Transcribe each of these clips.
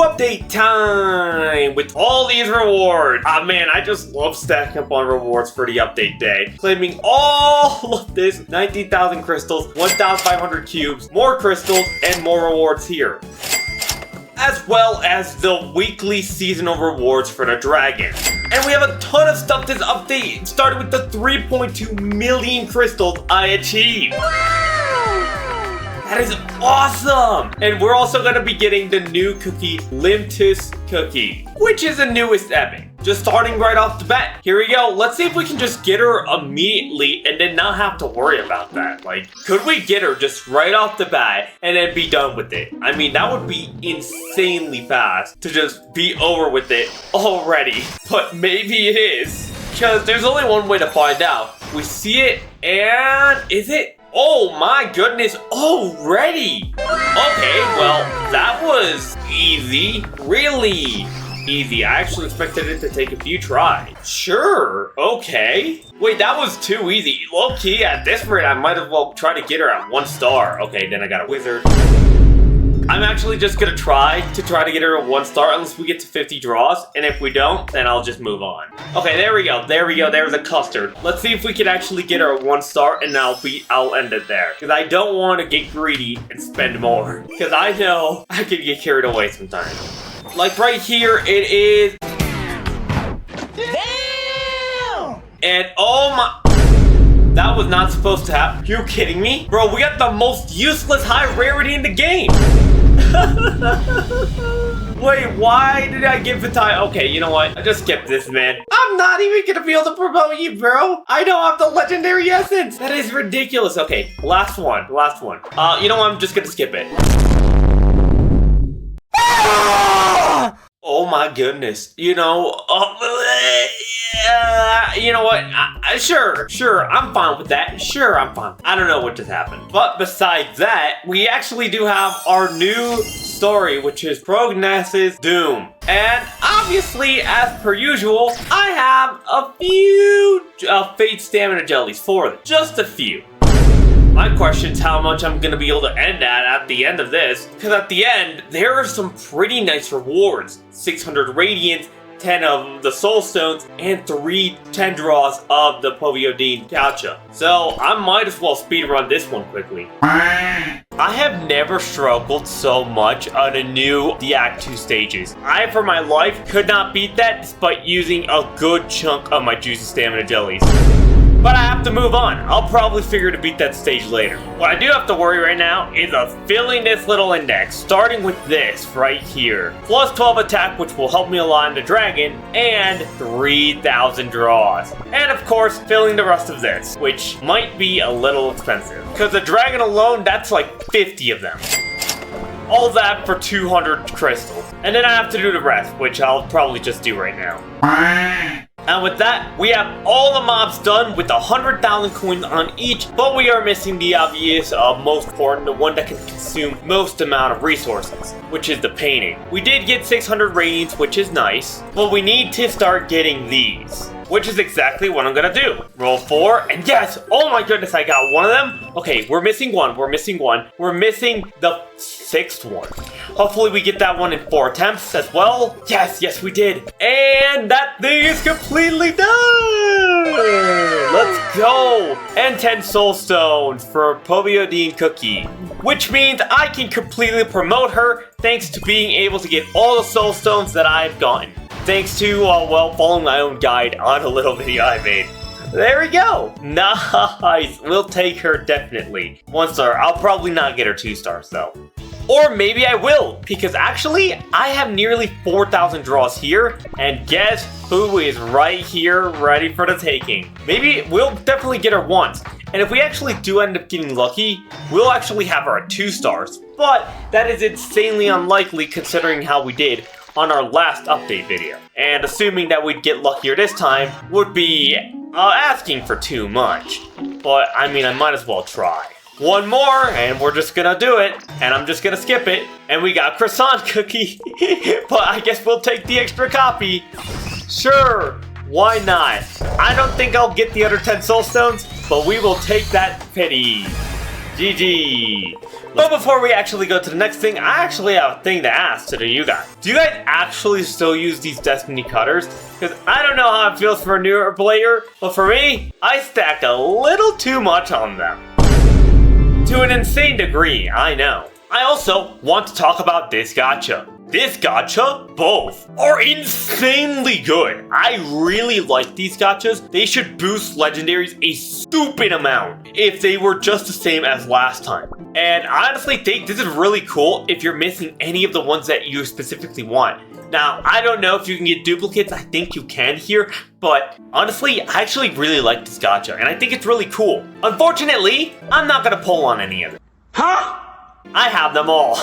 update time with all these rewards. Ah man, I just love stacking up on rewards for the update day. Claiming all of this 19,000 crystals, 1,500 cubes, more crystals, and more rewards here. As well as the weekly seasonal rewards for the dragon. And we have a ton of stuff this update, starting with the 3.2 million crystals I achieved. That is awesome! And we're also going to be getting the new cookie, Litmus Cookie, which is the newest epic. Just starting right off the bat. Here we go. Let's see if we can just get her immediately and then not have to worry about that. Like, could we get her just right off the bat and then be done with it? I mean, that would be insanely fast to just be over with it already. But maybe it is. Because there's only one way to find out. We see it and is it? Oh my goodness, already! Okay, well, that was easy. Really easy. I actually expected it to take a few tries. Sure, okay. Wait, that was too easy. Low-key, at this rate, I might as well try to get her at 1 star. Okay, then I got a wizard. I'm actually just gonna try to get her a 1 star unless we get to 50 draws, and if we don't, then I'll just move on. Okay, there we go, there's a custard. Let's see if we can actually get her a 1 star, and I'll end it there. Because I don't want to get greedy and spend more. Because I know I could get carried away sometimes. Like right here, it is... Damn! And oh my... That was not supposed to happen. You kidding me? Bro, we got the most useless high rarity in the game. Wait, why did I give the time? Okay, you know what? I just skipped this, man. I'm not even gonna be able to promote you, bro. I don't have the legendary essence. That is ridiculous. Okay, last one. You know what? I'm just gonna skip it. Oh my goodness. You know, you know what? Sure, I'm fine with that. Sure, I'm fine. I don't know what just happened. But besides that, we actually do have our new story, which is Prognosis Doom. And obviously, as per usual, I have a few Fate Stamina Jellies for them. Just a few. My question is how much I'm going to be able to end at the end of this. Because at the end, there are some pretty nice rewards. 600 Radiance, 10 of the Soul Stones, and 10 draws of the Cookie Gacha. So I might as well speedrun this one quickly. I have never struggled so much on a new The Act 2 stages. I, for my life, could not beat that despite using a good chunk of my Juicy Stamina Jellies. But I have to move on. I'll probably figure to beat that stage later. What I do have to worry right now is of filling this little index, starting with this right here. Plus 12 attack, which will help me align the dragon, and 3,000 draws. And of course, filling the rest of this, which might be a little expensive. Because the dragon alone, that's like 50 of them. All that for 200 crystals. And then I have to do the rest, which I'll probably just do right now. And with that, we have all the mobs done with 100,000 coins on each, but we are missing the obvious, most important, the one that can consume most amount of resources, which is the painting. We did get 600 radiance, which is nice, but we need to start getting these, which is exactly what I'm gonna do. Roll 4, and yes, oh my goodness, I got one of them. Okay, we're missing one. We're missing the 6th one. Hopefully we get that one in 4 attempts as well. Yes, we did. And that thing is completely done. Let's go. And 10 soul stones for Cookie Cookie, which means I can completely promote her thanks to being able to get all the soul stones that I've gotten. Thanks to, well, following my own guide on a little video I made. There we go. Nice. We'll take her definitely. 1 star. I'll probably not get her 2 stars though. Or maybe I will, because actually, I have nearly 4,000 draws here, and guess who is right here, ready for the taking? Maybe we'll definitely get her once, and if we actually do end up getting lucky, we'll actually have her at 2 stars. But that is insanely unlikely considering how we did on our last update video. And assuming that we'd get luckier this time would be asking for too much. But I mean, I might as well try. One more, and we're just gonna do it, and I'm just gonna skip it, and we got croissant cookie, but I guess we'll take the extra copy. Sure, why not? I don't think I'll get the other 10 soul stones, but we will take that pity. GG. But before we actually go to the next thing, I actually have a thing to ask to you guys. Do you guys actually still use these Destiny cutters? Because I don't know how it feels for a newer player, but for me, I stacked a little too much on them. To an insane degree, I know. I also want to talk about this gacha. This gacha, both, are insanely good. I really like these gachas. They should boost legendaries a stupid amount if they were just the same as last time. And I honestly think this is really cool if you're missing any of the ones that you specifically want. Now, I don't know if you can get duplicates. I think you can here. But honestly, I actually really like this gacha. And I think it's really cool. Unfortunately, I'm not going to pull on any of it. Huh? I have them all.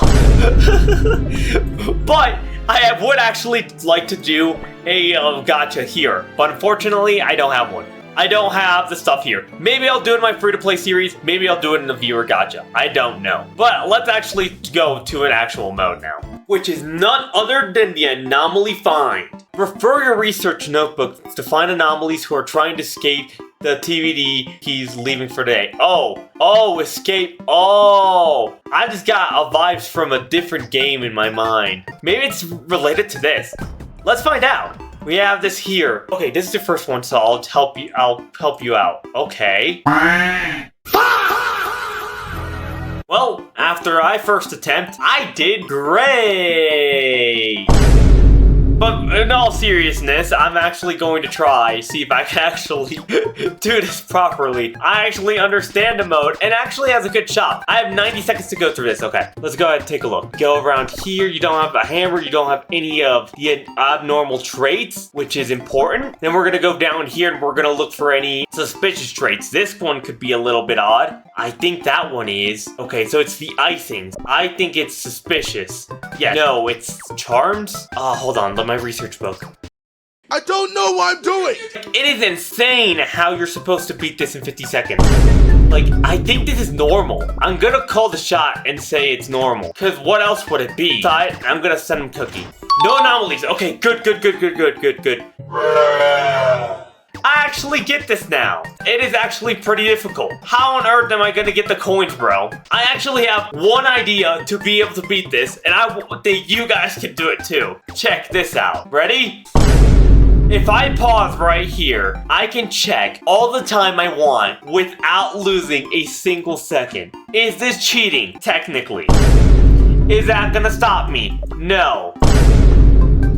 But I would actually like to do a gacha here. But unfortunately, I don't have one. I don't have the stuff here. Maybe I'll do it in my free-to-play series. Maybe I'll do it in the viewer gacha. I don't know. But let's actually go to an actual mode now, which is none other than the Anomaly Find. Refer your research notebook to find anomalies who are trying to escape the TVD he's leaving for the day. Oh, escape. Oh, I just got a vibes from a different game in my mind. Maybe it's related to this. Let's find out. We have this here. Okay, this is the first one, so I'll help you out. Okay. Well, after my first attempt, I did great. But in all seriousness, I'm actually going to try, see if I can actually do this properly. I actually understand the mode and actually has a good shot. I have 90 seconds to go through this. Okay, let's go ahead and take a look. Go around here. You don't have a hammer. You don't have any of the abnormal traits, which is important. Then we're going to go down here and we're going to look for any suspicious traits. This one could be a little bit odd. I think that one is. Okay, so it's the icings. I think it's suspicious. Yeah, no, it's charms. Hold on. Let my research book. I don't know what I'm doing! It is insane how you're supposed to beat this in 50 seconds. Like, I think this is normal. I'm gonna call the shot and say it's normal. Because what else would it be? Besides, I'm gonna send him Cookie. No anomalies. Okay, good. I actually get this now. It is actually pretty difficult. How on earth am I gonna get the coins, bro? I actually have one idea to be able to beat this, and I think you guys can do it too. Check this out. Ready? If I pause right here, I can check all the time I want without losing a single second. Is this cheating? Technically. Is that gonna stop me? No.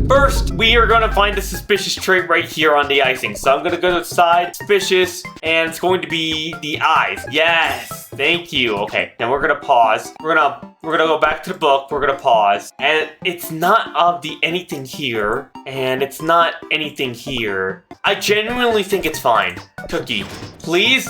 First, we are going to find a suspicious trait right here on the icing. So I'm going to go to the side, suspicious, and it's going to be the eyes. Yes, thank you. Okay, now we're going to pause. We're going to go back to the book. We're going to pause. And it's not of the anything here, and it's not anything here. I genuinely think it's fine. Cookie, please.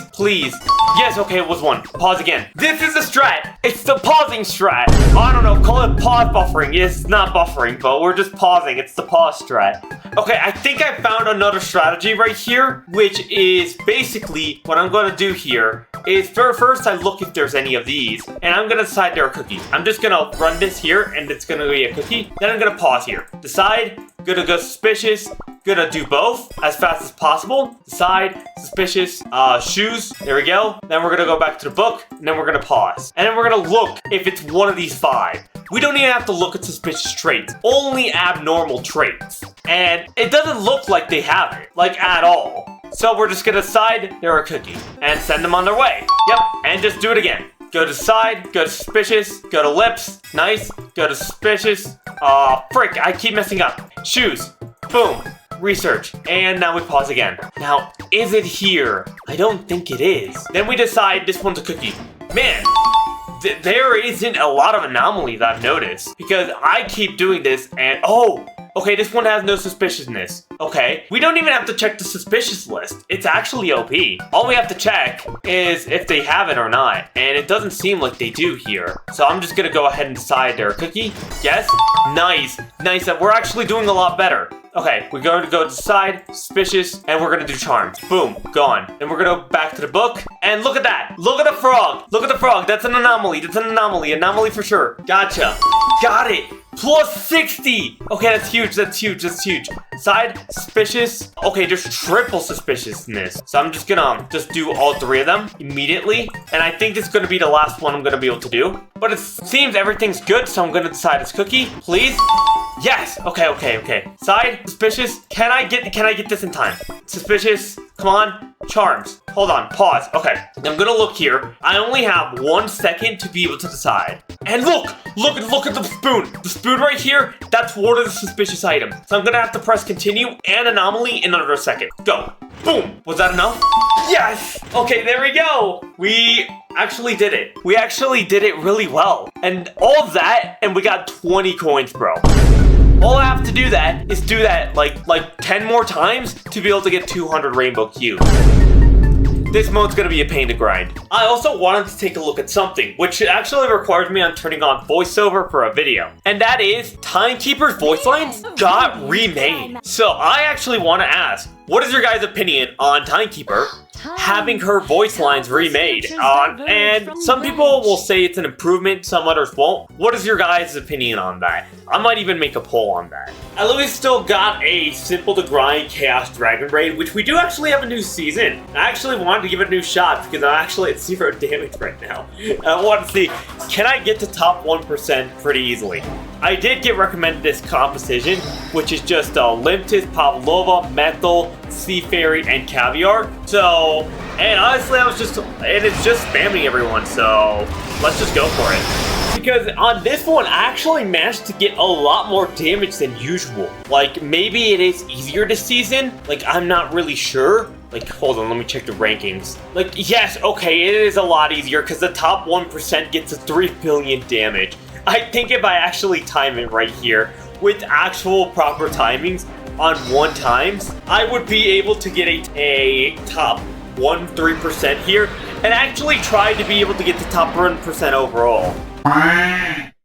Yes, okay, it was one. Pause again. This is the strat. It's the pausing strat. I don't know, call it pause buffering. It's not buffering, but we're just pausing. It's the pause strat. Okay, I think I found another strategy right here, which is basically what I'm going to do here is first I look if there's any of these, and I'm going to decide they're a cookie. I'm just going to run this here, and it's going to be a cookie. Then I'm going to pause here. Decide, going to go suspicious, gonna do both as fast as possible. Decide, suspicious, shoes. There we go. Then we're gonna go back to the book, and then we're gonna pause. And then we're gonna look if it's one of these 5. We don't even have to look at suspicious traits, only abnormal traits. And it doesn't look like they have it, like at all. So we're just gonna decide they're a cookie and send them on their way. Yep, and just do it again. Go to side, go to suspicious, go to lips, nice, go to suspicious. Frick, I keep messing up. Shoes, boom. Research, and now we pause again. Now, is it here? I don't think it is. Then we decide this one's a cookie. Man, there isn't a lot of anomalies I've noticed, because I keep doing this and, okay, this one has no suspiciousness. Okay, we don't even have to check the suspicious list. It's actually OP. All we have to check is if they have it or not, and it doesn't seem like they do here. So I'm just gonna go ahead and decide they're a cookie. Yes, nice. We're actually doing a lot better. Okay, we're going to go to the side, suspicious, and we're gonna do charms. Boom, gone. Then we're gonna go back to the book, and look at that. Look at the frog. Look at the frog. That's an anomaly. That's an anomaly. Anomaly for sure. Gotcha. Got it. Plus 60. Okay, that's huge. That's huge. That's huge. Side, suspicious. Okay, there's triple suspiciousness. So I'm just gonna just do all 3 of them immediately. And I think this is gonna be the last one I'm gonna be able to do. But it seems everything's good, so I'm gonna decide it's cookie. Please. Yes. Okay. Side, suspicious. Can I get this in time? Suspicious. Come on. Charms. Hold on. Pause. Okay. I'm gonna look here. I only have 1 second to be able to decide. And look at the spoon. The spoon right here, that's one of the suspicious items. So I'm gonna have to press continue and anomaly in under a second. Go. Boom. Was that enough? Yes. Okay, there we go. We actually did it. We actually did it really well. And all of that, and we got 20 coins, bro. All I have to do that is do that like 10 more times to be able to get 200 rainbow cubes. This mode's gonna be a pain to grind. I also wanted to take a look at something, which actually requires me on turning on voiceover for a video. And that is, Timekeeper's voice lines got remade. So I actually want to ask, what is your guys' opinion on Timekeeper having her voice lines remade? And some people will say it's an improvement, some others won't. What is your guys' opinion on that? I might even make a poll on that. At least still got a simple to grind Chaos Dragon Raid, which we do actually have a new season. I actually wanted to give it a new shot because I'm actually at 0 damage right now. I want to see, can I get to top 1% pretty easily? I did get recommended this composition, which is just Limtus, Pavlova, Menthol, Sea Fairy, and Caviar. So, and honestly, it's just spamming everyone, so let's just go for it. Because on this one, I actually managed to get a lot more damage than usual. Like, maybe it is easier this season. Like, I'm not really sure. Like, hold on, let me check the rankings. Like, yes, okay, it is a lot easier because the top 1% gets a 3 billion damage. I think if I actually time it right here with actual proper timings on 1 times, I would be able to get a top 1-3% here and actually try to be able to get the top 1% overall.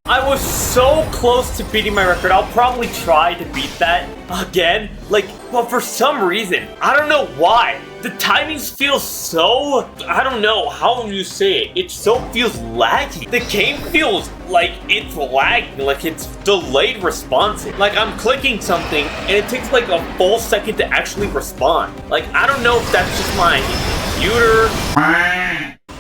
I was so close to beating my record. I'll probably try to beat that again. Like, but for some reason, I don't know why. The timings feel so, I don't know how you say it. It so feels laggy. The game feels like it's lagging, like it's delayed responsive. Like I'm clicking something and it takes like a full second to actually respond. Like, I don't know if that's just my computer.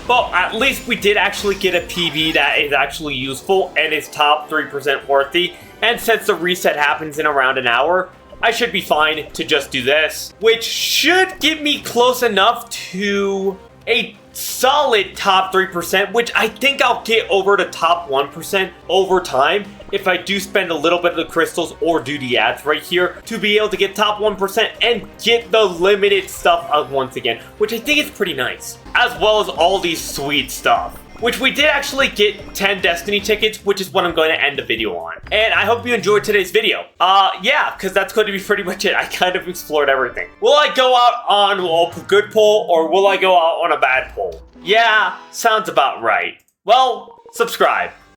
But at least we did actually get a PB that is actually useful and is top 3% worthy. And since the reset happens in around an hour, I should be fine to just do this, which should get me close enough to a solid top 3%, which I think I'll get over the top 1% over time if I do spend a little bit of the crystals or do the ads right here to be able to get top 1% and get the limited stuff out once again, which I think is pretty nice, as well as all these sweet stuff. Which we did actually get 10 Destiny tickets, which is what I'm going to end the video on. And I hope you enjoyed today's video. Yeah, because that's going to be pretty much it. I kind of explored everything. Will I go out on a good poll, or will I go out on a bad poll? Yeah, sounds about right. Well, subscribe.